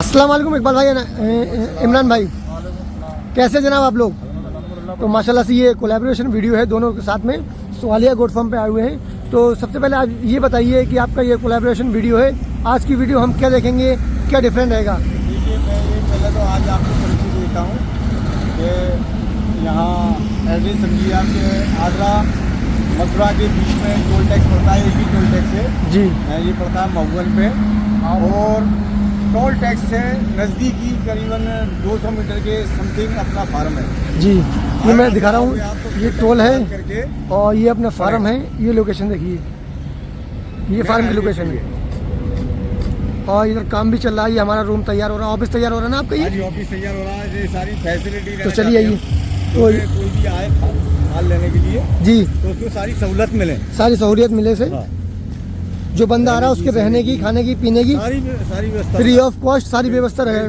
अस्सलाम वालेकुम इकबाल भाई, इमरान भाई, कैसे जनाब आप लोग। तो माशाल्लाह से ये कोलैबोरेशन वीडियो है दोनों के साथ में, सोहालिया गोट फार्म पे आए हुए हैं। तो सबसे पहले आप ये बताइए कि आपका ये कोलैबोरेशन वीडियो है, आज की वीडियो हम क्या देखेंगे, क्या डिफरेंट रहेगा। देखिए, मैं ये पहले तो आज आपको परिचय देता हूँ कि यहाँ एड्रेस समझिए आपके आगरा मथुरा के बीच में टोल टैक्स पड़ता है, एक ही टोल टैक्स है जी। ये पड़ता है महुवन पे, और टोल टैक्स से नज़दीकी करीबन 200 मीटर के समथिंग अपना फार्म है जी, ये मैं दिखा रहा हूँ, ये टोल है करके और ये अपना फार्म है। ये लोकेशन देखिए, ये फार्म की लोकेशन है और इधर काम भी चल रहा है। ये हमारा रूम तैयार हो रहा है, ऑफिस तैयार हो रहा है ना आपका ये। आज ऑफिस तैयार हो रहा है, ये सारी फैसिलिटी तो चलिए आइए, तो कोई भी आए माल लेने के लिए जी तो उसको सारी सहूलत मिले, सारी सहूलियत मिले से, जो बंदा आ रहा है उसके रहने की, खाने की, पीने की सारी व्यवस्था फ्री ऑफ कॉस्ट सारी व्यवस्था रहे,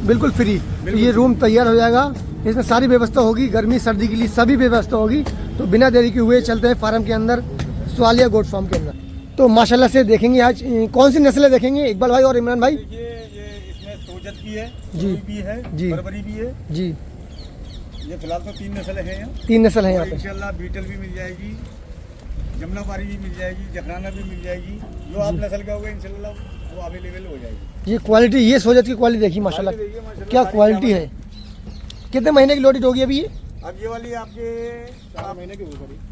बिल्कुल फ्री। तो ये रूम तैयार हो जाएगा, इसमें सारी व्यवस्था होगी, गर्मी सर्दी के लिए सभी व्यवस्था होगी। तो बिना देरी के हुए चलते हैं फार्म के अंदर, सोहालिया गोट फार्म के अंदर। तो माशाल्लाह से देखेंगे आज कौन सी नस्लें देखेंगे इकबाल भाई और इमरान भाई। देखिए, ये इसमें सोजत भी है, जी। कोई भी है, जी। बरबरी भी है। जी, ये फिलहाल तो 3 नस्लें हैं यहाँ। 3 नस्ल है यहाँ पे। इंशाल्लाह बीटल भी मिल जाएगी, जमुनापारी भी मिल जाएगी, जखराना भी मिल जाएगी। जो आप नस्ल का होगा इंशाल्लाह वो अवेलेबल हो जाएगी। ये क्वालिटी, ये सोजत की क्वालिटी देखिए माशाल्लाह, देखिए माशाल्लाह क्या सारी क्वालिटी है। कितने महीने की लोडेड होगी अभी ये। अब ये वाली आपके 4 महीने की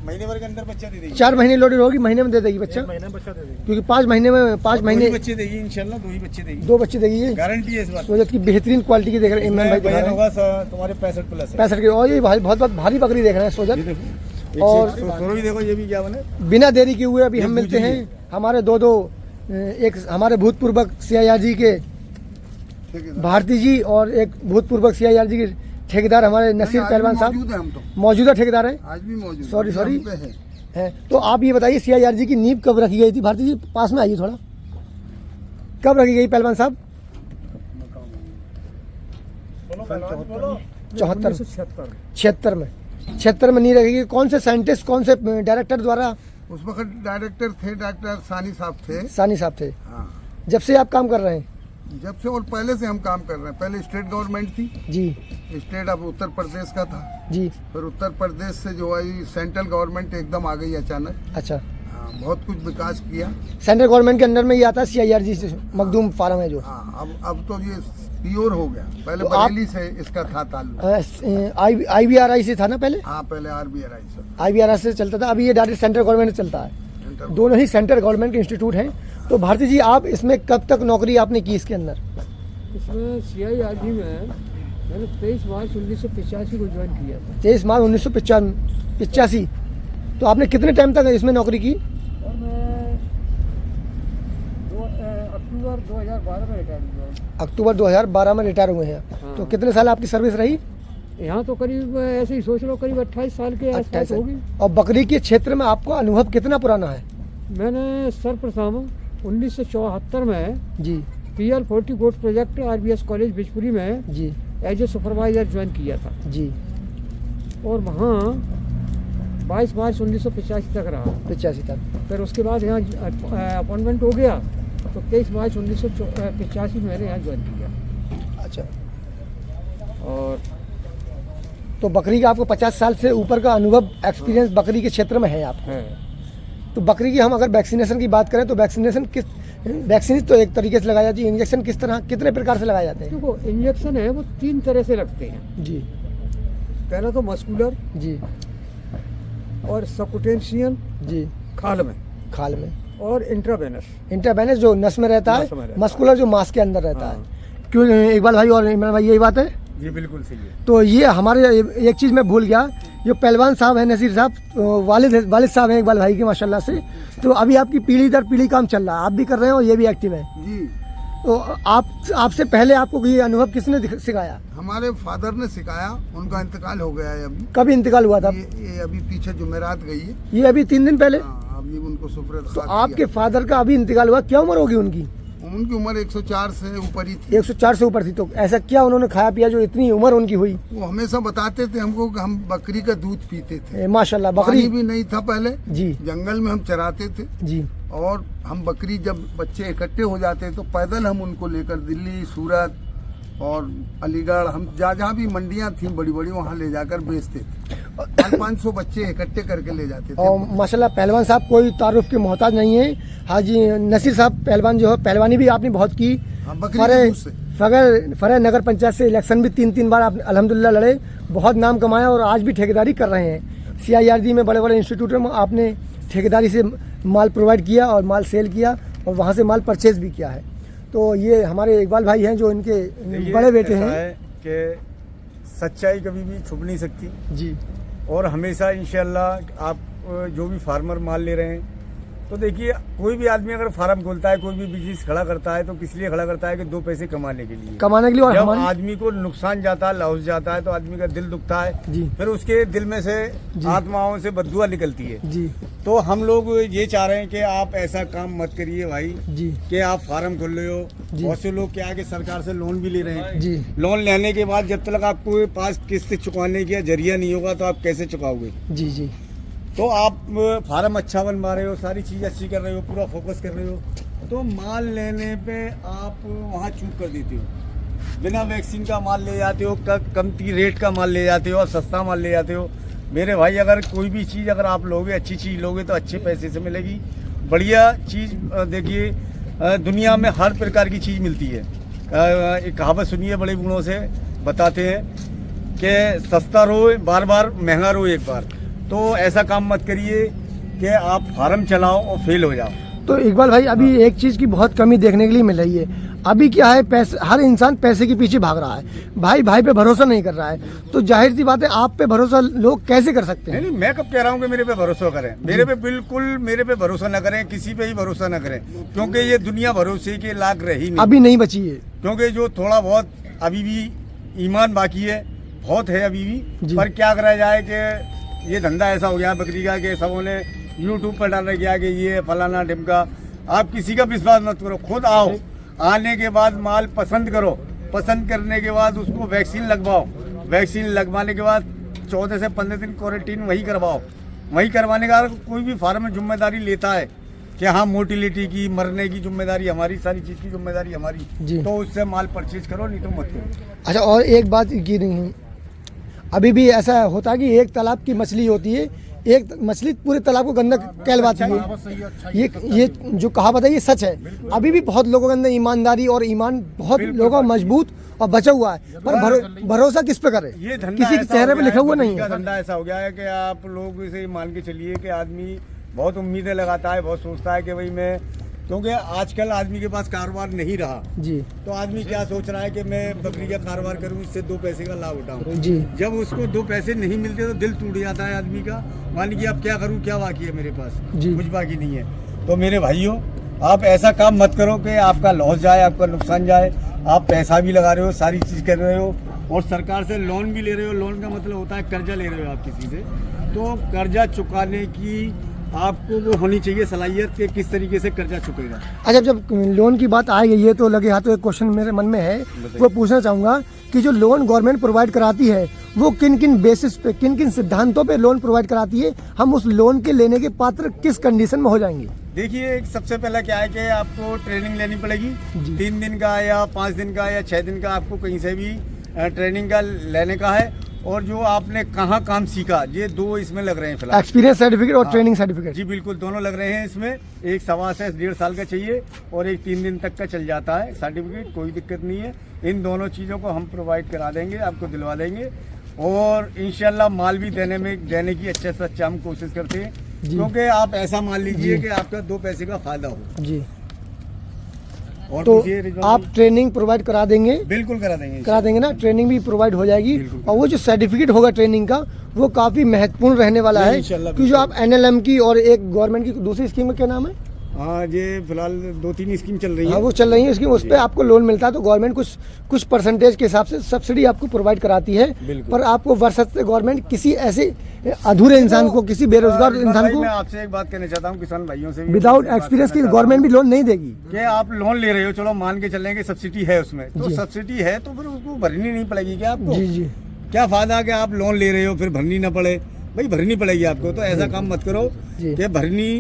महीने भर के अंदर बच्चा दे देगी। 4 महीने लोडेड होगी, महीने में दे देगी बच्चा, महीने बच्चा दे देगी, क्योंकि 5 महीने में 5 महीने बच्चे देगी इंशाल्लाह, 2 ही बच्चे देगी, 2 बच्चे देगी। ये गारंटी है इस बात। सोजत की बेहतरीन क्वालिटी की देख रहे हैं इमरान भाई, दिखा रहे हैं। होगा तुम्हारे 65 प्लस 65 की, और ये भाई बहुत भारी बकरी देख रहे हैं सोजत। और और भी देखो, ये भी क्या बने। बिना देरी के हुए अभी हम मिलते हैं हमारे दो एक हमारे भूतपूर्व सीआईआरजी के भारती जी और एक भूतपूर्व सीआईआरजी के ठेकेदार हमारे नसीर पहलवान साहब, मौजूदा ठेकेदार हैं। आज भी मौजूद, सॉरी है। हैं। तो आप ये बताइए सीआईआरजी की नींव कब रखी गई थी। भारती जी पास में आइए थोड़ा, कब रखी गई पहलवान साहब। 76 में 76 में नहीं रखेगी। कौन से साइंटिस्ट, कौन से डायरेक्टर द्वारा। उस वक्त डायरेक्टर थे डॉक्टर सानी साहब थे। सानी साहब थे। हाँ, जब से आप काम कर रहे हैं। जब से और पहले से हम काम कर रहे हैं। पहले स्टेट गवर्नमेंट थी जी स्टेट, अब उत्तर प्रदेश का था जी। फिर उत्तर प्रदेश से जो है सेंट्रल गवर्नमेंट एकदम आ गई अचानक। अच्छा, हाँ, बहुत कुछ विकास किया। सेंट्रल गवर्नमेंट के अंडर में ये आता है सीआईआरजी से मखदूम फार्म है जो। हाँ, अब तो ये प्योर हो गया। पहले तो आप- बरेली से इसका था ताल्लुक। आईवीआरआई से था ना पहले, हाँ, पहले आरबीआई से आईवीआरआई से चलता था, अभी ये डायरेक्ट सेंट्रल गवर्नमेंट से चलता है। सेंट्रल। दोनों ही सेंट्रल गवर्नमेंट के इंस्टीट्यूट हैं। तो भारती जी आप इसमें कब तक नौकरी आपने की इसके अंदर। इसमें सीआईआरजी में मैंने 23 मार्च 1985 को ज्वाइन किया था 23 मार्च 1985। तो आपने कितने टाइम तक इसमें नौकरी की। और मैं अक्टूबर 2012 में रिटायर हुआ। अक्टूबर 2012 में रिटायर हुए हैं। हाँ। तो कितने साल आपकी सर्विस रही। यहाँ तो करीब ऐसे ही सोच लो, करीब 28 साल के 28 आसपास होगी। और बकरी के क्षेत्र में आपको अनुभव कितना पुराना है। मैंने सर्वप्रथम 1974 में जी PL40 गोट प्रोजेक्ट RBS कॉलेज बिजपुरी में जी एज ए सुपरवाइजर ज्वाइन किया था जी। और वहाँ 22 मार्च 1985 तक रहा। 85 तक। फिर उसके बाद यहाँ अपॉइंटमेंट हो गया तो 23 मार्च 1985 में मैंने यहाँ ज्वाइन किया। अच्छा, और तो बकरी का आपको 50 साल से ऊपर का अनुभव, एक्सपीरियंस बकरी के क्षेत्र में है आपको। है। तो बकरी की हम अगर वैक्सीनेशन की बात करें तो वैक्सीन तो एक तरीके से लगाई जाती है, इंजेक्शन किस तरह, कितने प्रकार से लगाए जाते हैं। देखो, इंजेक्शन है वो 3 तरह से लगते हैं। जी पहला तो मस्कुलर जी और सबकुटेंशियल जी। खाल में, खाल में, और इंट्रावेनस। इंटरवेनस जो नस में रहता नस में है, रहता मस्कुलर जो मांस के अंदर रहता हाँ। है। क्यों इकबाल भाई और इमरान भाई, यही बात है। जी बिल्कुल सही है। तो ये हमारे एक चीज़ मैं भूल गया, जो पहलवान साहब हैं नसीर साहब, वालिद साहब हैं इकबाल भाई के माशाल्लाह से। तो अभी आपकी पीढ़ी दर पीढ़ी काम चल रहा है, आप भी कर रहे हैं और ये भी एक्टिव है। जी। तो आपसे पहले आपको ये अनुभव किसने सिखाया। हमारे फादर ने सिखाया, उनका इंतकाल हो गया है अभी। कभी इंतकाल हुआ था। ये अभी पीछे जुमेरात गई है। ये अभी 3 दिन पहले। हाँ, अभी उनको सुफरत तो आपके फादर का अभी इंतकाल हुआ, क्या उम्र होगी उनकी। उनकी उम्र 104 से ऊपर ही थी। 104 से ऊपर थी। तो ऐसा क्या उन्होंने खाया पिया जो इतनी उम्र उनकी हुई। वो हमेशा बताते थे हमको कि हम बकरी का दूध पीते थे। माशाल्लाह, पानी बकरी भी नहीं था पहले। जी जंगल में हम चराते थे। जी। और हम बकरी जब बच्चे इकट्ठे हो जाते हैं तो पैदल हम उनको लेकर दिल्ली, सूरत और अलीगढ़, हम जहाँ भी मंडियाँ थी बड़ी बड़ी वहाँ ले जाकर बेचते थे। 500 बच्चे इकट्ठे करके ले जाते थे। और माशाल्लाह पहलवान साहब कोई तारुफ के मोहताज नहीं है। हाजी नसीर साहब पहलवान जो है, पहलवानी भी आपने बहुत की। बकरी के दूध से। फरे नगर पंचायत से इलेक्शन भी 3 बार आप अल्हम्दुलिल्लाह लड़े, बहुत नाम कमाया और आज भी ठेकेदारी कर रहे हैं। CIRD में बड़े बड़े इंस्टीट्यूट में आपने ठेकेदारी से माल प्रोवाइड किया और माल सेल किया और वहाँ से माल परचेज भी किया है। तो ये हमारे इकबाल भाई हैं जो इनके बड़े बेटे हैं कि सच्चाई कभी भी छुप नहीं सकती जी। और हमेशा इंशाल्लाह आप जो भी फार्मर माल ले रहे हैं, तो देखिए कोई भी आदमी अगर फार्म खोलता है, कोई भी बिजनेस खड़ा करता है तो किस लिए खड़ा करता है कि 2 पैसे कमाने के लिए। और जब आदमी को नुकसान जाता है, लॉस जाता है तो आदमी का दिल दुखता है जी। फिर उसके दिल में से आत्माओं से बददुआ निकलती है जी। तो हम लोग ये चाह रहे हैं कि आप ऐसा काम मत करिए भाई जी कि आप फार्म खोल रहे हो। बहुत से लोग क्या है कि सरकार से लोन भी ले रहे हैं जी। लोन लेने के बाद जब तक आपको पास किस्त चुकाने का जरिया नहीं होगा तो आप कैसे चुकाओगे। जी जी। तो आप फार्म अच्छा बनवा रहे हो, सारी चीज़ अच्छी कर रहे हो, पूरा फोकस कर रहे हो, तो माल लेने पे आप वहाँ चूक कर देते हो। बिना वैक्सीन का माल ले जाते हो, कमती रेट का माल ले जाते हो और सस्ता माल ले जाते हो। मेरे भाई अगर कोई भी चीज़ अगर आप लोगे, अच्छी चीज़ लोगे तो अच्छे पैसे से मिलेगी, बढ़िया चीज़। देखिए दुनिया में हर प्रकार की चीज़ मिलती है। एक कहावत सुनिए, बड़े गुणों से बताते हैं कि सस्ता रोए बार बार, महंगा रोए एक बार। तो ऐसा काम मत करिए कि आप फार्म चलाओ और फेल हो जाओ। तो इकबाल भाई अभी एक चीज़ की बहुत कमी देखने के लिए मिल रही है। अभी क्या है, पैसे, हर इंसान पैसे के पीछे भाग रहा है, भाई भाई पे भरोसा नहीं कर रहा है। तो जाहिर सी बात है आप पे भरोसा लोग कैसे कर सकते हैं। नहीं, मैं कब कह रहा हूँ कि मेरे पे भरोसा करें। मेरे पे बिल्कुल मेरे पे भरोसा न करें, किसी पे ही भरोसा न करें, क्योंकि ये दुनिया भरोसे के लायक रही नहीं, अभी नहीं बची है। क्योंकि जो थोड़ा बहुत अभी भी ईमान बाकी है, बहुत है अभी भी। पर क्या करा जाए कि ये धंधा ऐसा हो गया बकरी का कि सबों ने यूट्यूब पर डाल गया कि ये फलाना ढिमका। आप किसी का विश्वास मत करो, खुद आओ, आने के बाद माल पसंद करो, पसंद करने के बाद उसको वैक्सीन लगवाओ, वैक्सीन लगवाने के बाद 14 से 15 दिन क्वारंटीन वही करवाओ। वही करवाने का कोई भी फार्म में जिम्मेदारी लेता है कि हाँ मोटिलिटी की, मरने की जिम्मेदारी हमारी, सारी चीज़ की जिम्मेदारी हमारी, तो उससे माल परचेज करो, नहीं तो मत करो। अच्छा, और एक बात की नहीं है, अभी भी ऐसा होता है कि एक तालाब की मछली होती है, एक मछली पूरे तालाब को गंदा कहलवाती है। ये जो कहावत है ये सच है। अभी भी बहुत लोगों के अंदर ईमानदारी और ईमान बहुत लोगों का मजबूत और बचा हुआ है, पर भरोसा किस पे करे, ये किसी के चेहरे पे लिखा हुआ नहीं है। धंधा ऐसा हो गया है कि आप लोग इसे मान के चलिए कि आदमी बहुत उम्मीदें लगाता है, बहुत सोचता है कि भाई मैं, क्योंकि आजकल आदमी के पास कारोबार नहीं रहा जी, तो आदमी क्या सोच रहा है कि मैं बकरी का कारोबार करूं, इससे 2 पैसे का लाभ उठाऊं जी। जब उसको 2 पैसे नहीं मिलते तो दिल टूट जाता है आदमी का। मान लीजिए अब क्या करूं, क्या बाकी है मेरे पास, कुछ बाकी नहीं है। तो मेरे भाइयों, आप ऐसा काम मत करो कि आपका लॉस जाए, आपका नुकसान जाए। आप पैसा भी लगा रहे हो, सारी चीज़ कर रहे हो और सरकार से लोन भी ले रहे हो। लोन का मतलब होता है कर्जा ले रहे हो आप किसी से, तो कर्जा चुकाने की आपको वो होनी चाहिए सलाहियत कि किस तरीके से कर्जा चुकेगा। अच्छा, जब लोन की बात आएगी, ये तो लगे हाथों एक क्वेश्चन मेरे मन में है, वो पूछना चाहूँगा कि जो लोन गवर्नमेंट प्रोवाइड कराती है वो किन किन बेसिस पे, किन किन सिद्धांतों पे लोन प्रोवाइड कराती है, हम उस लोन के लेने के पात्र किस कंडीशन में हो जाएंगे। देखिए, सबसे पहला क्या है कि आपको ट्रेनिंग लेनी पड़ेगी, 3 दिन का या 5 दिन का या 6 दिन का, आपको कहीं से भी ट्रेनिंग का लेने का है। और जो आपने कहाँ काम सीखा, ये 2 इसमें लग रहे हैं फिलहाल, एक्सपीरियंस सर्टिफिकेट और ट्रेनिंग सर्टिफिकेट। जी बिल्कुल, दोनों लग रहे हैं इसमें। एक 1.25 से 1.5 साल का चाहिए और एक 3 दिन तक का चल जाता है सर्टिफिकेट, कोई दिक्कत नहीं है। इन दोनों चीज़ों को हम प्रोवाइड करा देंगे, आपको दिलवा देंगे और इंशाल्लाह माल भी देने की अच्छे से अच्छा हम कोशिश करते हैं, क्योंकि आप ऐसा मान लीजिए कि आपका 2 पैसे का फायदा हो जी। और तो आप ट्रेनिंग प्रोवाइड करा देंगे? बिल्कुल करा देंगे ना, ट्रेनिंग भी प्रोवाइड हो जाएगी। और वो जो सर्टिफिकेट होगा ट्रेनिंग का, वो काफी महत्वपूर्ण रहने वाला है, क्योंकि जो आप NLM की और एक गवर्नमेंट की दूसरी स्कीम में क्या नाम है, हाँ, ये फिलहाल 2-3 स्कीम चल रही है। हाँ, वो चल रही है स्कीम, उस पर आपको लोन मिलता है। तो गवर्नमेंट कुछ परसेंटेज के हिसाब से सब्सिडी आपको प्रोवाइड कराती है, पर आपको वर्ष से गवर्नमेंट किसी ऐसे अधूरे इंसान को, किसी बेरोजगार इंसान को, मैं आपसे एक बात कहना चाहता हूँ किसान भाइयों से, विदाउट एक्सपीरियंस की गवर्नमेंट भी लोन नहीं देगी। कि आप लोन ले रहे हो, चलो मान के चलेंगे सब्सिडी है उसमें, तो सब्सिडी है तो फिर उसको भरनी नहीं पड़ेगी क्या आपको? जी। क्या फायदा कि आप लोन ले रहे हो फिर भरनी ना पड़े? भाई भरनी पड़ेगी आपको। तो ऐसा काम मत करो कि भरनी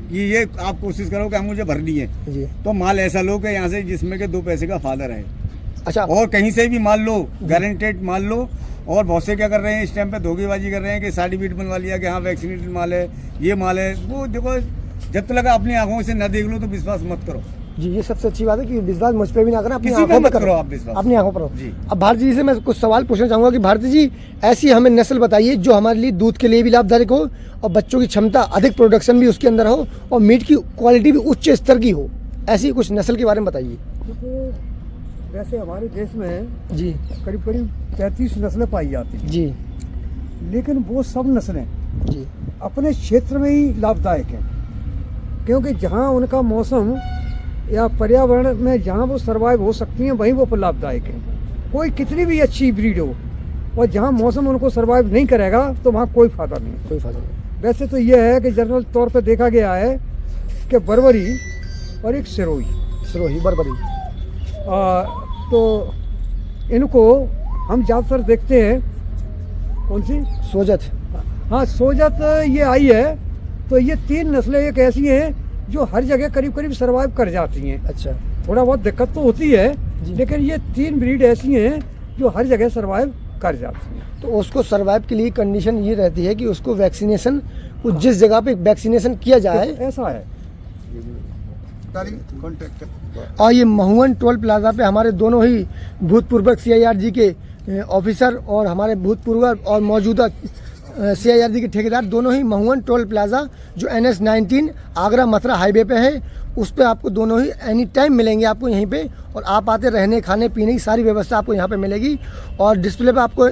कि ये आप कोशिश करो कि हम मुझे भरनी है, जी। तो माल ऐसा लो कि यहाँ से जिसमें के 2 पैसे का फायदा रहे। अच्छा, और कहीं से भी माल लो, गारंटेड माल लो। और बहुत से क्या कर रहे हैं इस टाइम पे, धोखेबाजी कर रहे हैं कि सर्टिफिकेट बनवा लिया कि हाँ वैक्सीनेटेड माल है, ये माल है। वो देखो, जब तक अपनी आंखों से न देख लो तो विश्वास मत करो। जी, ये सबसे अच्छी बात है कि विश्वास मुझ पर भी ना करें, अपनी किसी पे आंखों पे मत करो आप विश्वास। अपनी आंखों पर हो। जी। अब भारती जी से मैं कुछ सवाल पूछना चाहूँगा कि भारती जी, ऐसी हमें नस्ल बताइए जो हमारे लिए दूध के लिए भी लाभदायक हो और बच्चों की क्षमता अधिक, प्रोडक्शन भी उसके अंदर हो और मीट की क्वालिटी भी उच्च स्तर की हो, ऐसी कुछ नस्ल के बारे में बताइए। क्योंकि वैसे हमारे देश में जी करीब करीब 33 नस्लें पाई जाती हैं, जी लेकिन वो सब नस्लें जी अपने क्षेत्र में ही लाभदायक हैं, क्योंकि जहाँ उनका मौसम या पर्यावरण में जहाँ वो सर्वाइव हो सकती हैं वहीं वो लाभदायक हैं। कोई कितनी भी अच्छी ब्रीड हो और जहाँ मौसम उनको सर्वाइव नहीं करेगा तो वहाँ कोई फायदा नहीं। कोई फायदा नहीं। वैसे तो ये है कि जनरल तौर पे देखा गया है कि बर्बरी और एक सिरोही, सिरोही, बर्बरी, तो इनको हम ज़्यादातर देखते हैं। कौन सी? सोजत। हाँ, सोजत ये आई है। तो ये 3 नस्लें एक ऐसी हैं जो हर जगह करीब करीब सर्वाइव कर जाती हैं। अच्छा, थोड़ा बहुत दिक्कत तो होती है, जी। लेकिन ये 3 ब्रीड ऐसी हैं जो हर जगह सर्वाइव कर जाती हैं। तो उसको सर्वाइव के लिए कंडीशन ये रहती है कि उसको वैक्सीनेशन, जिस जगह पे वैक्सीनेशन किया जाए, ऐसा है। कॉन्टेक्ट। और ये महुअन टोल प्लाजा पे हमारे दोनों ही भूतपूर्व CIRG के ऑफिसर और हमारे भूतपूर्व और मौजूदा CIRG के ठेकेदार दोनों ही महुअन टोल प्लाजा जो NH-19 आगरा मथुरा हाईवे पे है, उस पे आपको दोनों ही एनी टाइम मिलेंगे आपको यहीं पे। और आप आते रहने खाने पीने की सारी व्यवस्था आपको यहाँ पे मिलेगी। और डिस्प्ले पे आपको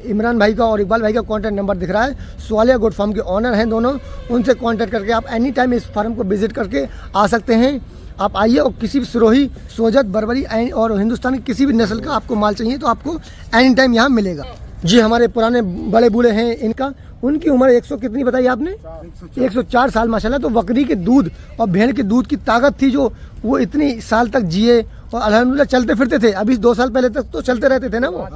इमरान भाई का और इकबाल भाई का कॉन्टैक्ट नंबर दिख रहा है। सोआलिया गोट फार्म के ऑनर हैं दोनों, उनसे कॉन्टैक्ट करके आप एनी टाइम इस फार्म को विजिट करके आ सकते हैं। आप आइए और किसी भी सिरोही, सोजत, बर्बरी और हिंदुस्तान की किसी भी नस्ल का आपको माल चाहिए तो आपको एनी टाइम यहाँ मिलेगा। जी, हमारे पुराने बड़े बूढ़े हैं इनका, उनकी उम्र 100 कितनी बताई आपने? 104 साल माशाल्लाह। तो बकरी के दूध और भेड़ के दूध की ताकत थी जो वो इतनी साल तक जिए और अल्हम्दुलिल्लाह चलते फिरते थे। अभी 2 साल पहले तक तो चलते रहते थे ना वो,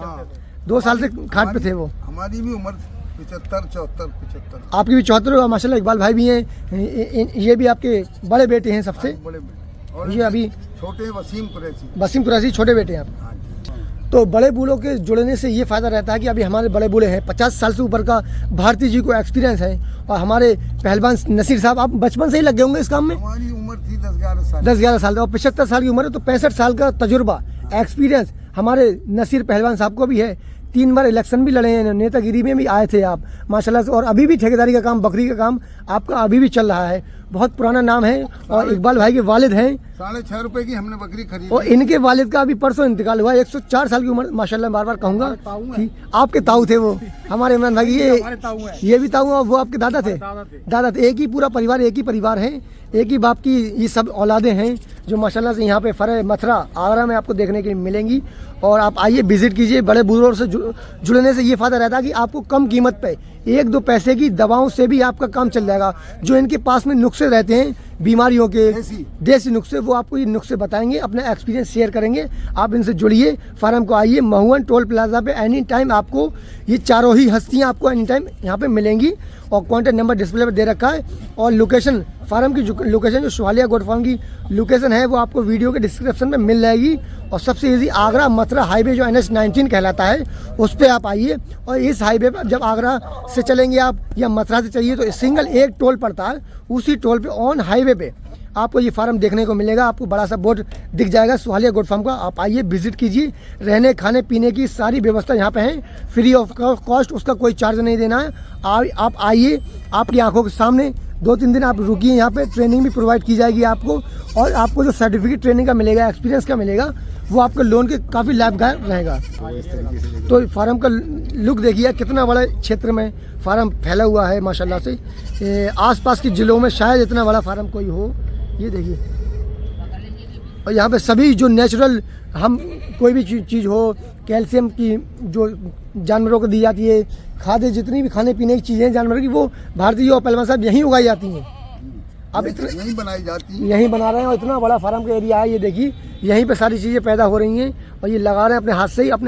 2 साल से खाट पे थे वो। हमारी भी उम्र 75, 74, 75। आपकी भी 74 माशाल्लाह। इकबाल भाई भी हैं, ये भी आपके बड़े बेटे हैं सबसे। बड़े बेटे। और ये अभी छोटे वसीम कुरैशी छोटे बेटे हैं आप। हाँ जी। तो बड़े बूढ़ों के जुड़ने से ये फ़ायदा रहता है कि अभी हमारे बड़े बूढ़े हैं, 50 साल से ऊपर का भारती जी को एक्सपीरियंस है। और हमारे पहलवान नसीर साहब, आप बचपन से ही लग गए होंगे इस काम में? हमारी उम्र थी 10-11 साल। 10-11 साल और 75 साल की उम्र है, तो 65 साल का तजुर्बा, एक्सपीरियंस हमारे नसीर पहलवान साहब को भी है। 3 बार इलेक्शन भी लड़े हैं, नेतागिरी में भी आए थे आप माशाल्लाह से। और अभी भी ठेकेदारी का काम, बकरी का काम आपका अभी भी चल रहा है, बहुत पुराना नाम है। और इकबाल भाई के वालिद हैं, 6.5 रुपए की हमने बकरी खरीदी। और इनके वालिद का अभी परसों इंतकाल हुआ। 104 साल की उम्र माशाल्लाह, बार बार कहूँगा कि आपके ताऊ थे वो, हमारे इमरान भाई। ये भी ताऊ और वो आपके दादा थे? दादा थे। एक ही पूरा परिवार, एक ही परिवार है, एक ही बाप की ये सब औलादे हैं जो माशाल्लाह से यहाँ पे फरे मथुरा आगरा में आपको देखने के लिए मिलेंगी। और आप आइए, विजिट कीजिए। बड़े बुजुर्गों से जुड़ने से ये फ़ायदा रहता है कि आपको कम कीमत पे 1-2 पैसे की दवाओं से भी आपका काम चल जाएगा। जो इनके पास में नुस्खे रहते हैं बीमारियों के, देसी नुस्खे, वो आपको ये नुस्खे बताएंगे, अपना एक्सपीरियंस शेयर करेंगे। आप इनसे जुड़िए, फार्म को आइए। महुअन टोल प्लाजा पे एनी टाइम आपको ये चारों ही हस्तियाँ आपको एनी टाइम यहाँ पे मिलेंगी। और कॉन्टैक्ट नंबर डिस्प्ले पर दे रखा है। और लोकेशन, फार्म की लोकेशन जो सोआलिया गोट फार्म की लोकेशन है वो आपको वीडियो के डिस्क्रिप्शन में मिल जाएगी। और सबसे ईजी आगरा मथुरा हाईवे जो NH-19 कहलाता है, उस पर आप आइए। और इस हाईवे पर जब आगरा से चलेंगे आप या मथुरा से चाहिए तो सिंगल एक टोल पड़ता है, उसी टोल पे ऑन हाईवे पे आपको ये फार्म देखने को मिलेगा। आपको बड़ा सा बोर्ड दिख जाएगा सोआलिया गोट फार्म का। आप आइए, विजिट कीजिए। रहने खाने पीने की सारी व्यवस्था यहाँ पे है, फ्री ऑफ कॉस्ट, उसका कोई चार्ज नहीं देना है। आप आइए, आपकी आंखों के सामने 2-3 दिन आप रुकिए यहाँ पे। ट्रेनिंग भी प्रोवाइड की जाएगी आपको। और आपको जो सर्टिफिकेट ट्रेनिंग का मिलेगा, एक्सपीरियंस का मिलेगा, वो आपके लोन के काफ़ी लाभदायक रहेगा। तो फार्म का लुक देखिए, कितना बड़ा क्षेत्र में फार्म फैला हुआ है माशाल्लाह से। आसपास के ज़िलों में शायद इतना बड़ा फार्म कोई हो। ये देखिए, और यहाँ पे सभी जो नेचुरल, हम कोई भी चीज़ हो, कैल्शियम की जो जानवरों को दी जाती है, खाद्य जितनी भी खाने पीने की चीज़ें जानवरों की, वो भारतीय और पहलवान साहब यहीं उगाई जाती हैं। अब इतना यहीं बनाई जाती है, यहीं बना रहे हैं। और इतना बड़ा फार्म का एरिया है, ये देखिए, यहीं पे सारी चीज़ें पैदा हो रही हैं। और ये लगा रहे हैं अपने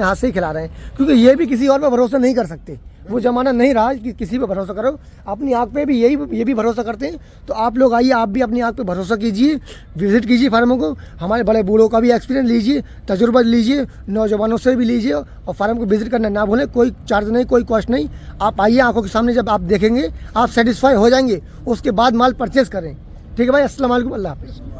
हाथ से ही खिला रहे हैं, क्योंकि ये भी किसी और पर भरोसा नहीं कर सकते। वो ज़माना नहीं रहा कि किसी पे भरोसा करो। अपनी आँख पे भी ये भी भरोसा करते हैं। तो आप लोग आइए, आप भी अपनी आँख पे भरोसा कीजिए, विजिट कीजिए फार्मों को, हमारे बड़े बूढ़ों का भी एक्सपीरियंस लीजिए, तजुर्बा लीजिए, नौजवानों से भी लीजिए, और फार्म को विजिट करना ना भूलें। कोई चार्ज नहीं, कोई कॉस्ट नहीं। आप आइए, आंखों के सामने जब आप देखेंगे आप सेटिस्फाई हो जाएंगे, उसके बाद माल परचेस करें। ठीक है भाई, अस्सलाम वालेकुम, अल्लाह हाफ़िज़।